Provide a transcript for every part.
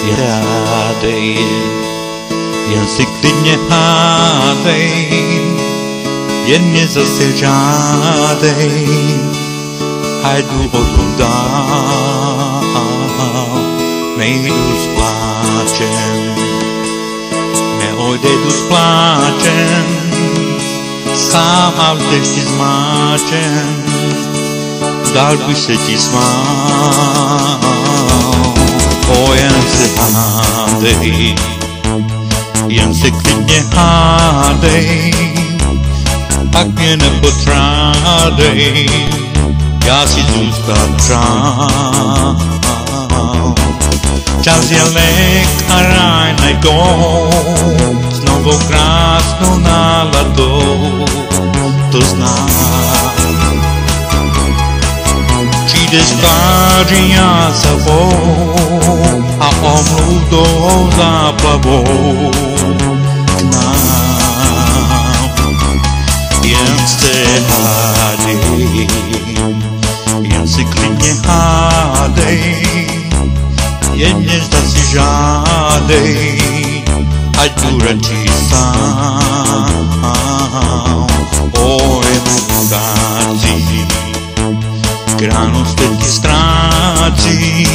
Hádej, jen si klidně hádej, jen mě zase žádej, a jdu odtud dál, nejdu s pláčem, neodejdu s pláčem, sám a v dešti zmáčem, dál bych se ti smál. Jen se hádej, jen se klidně hádej, pak mě nepotrádej, já si zůstat přál. Čas je lék a ráj najdou, s novou krásnou náladou, to znám. Přijdeš tváří a zavou a omlutou záplavou k nám. Jen se hádej, jen si klidně hádej, jen mě zase žádej, ať jdu radši sám. Oj, ukácí, k ránu se ti ztrácí,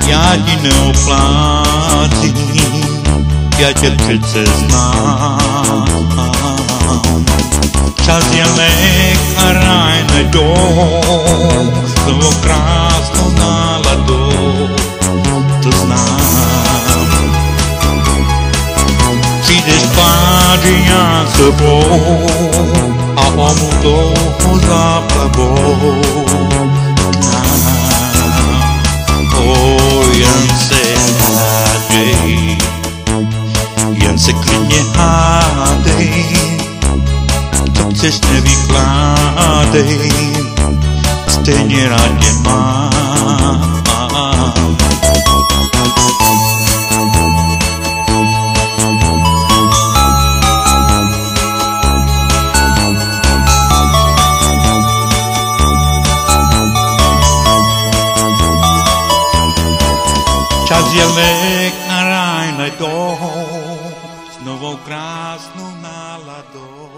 já ti neoplácím, já tě přece znám. Čas je lék a ráj najdou, svou krásnou náladou, to znám. Přijdeš tváří a sebou a omlutou záplavou k nám. Jen se hádej, jen se klidně hádej, co chceš nevykládej, stejně rád tě mám. Čas je lék a ráj najdou, s novou krásnou náladou.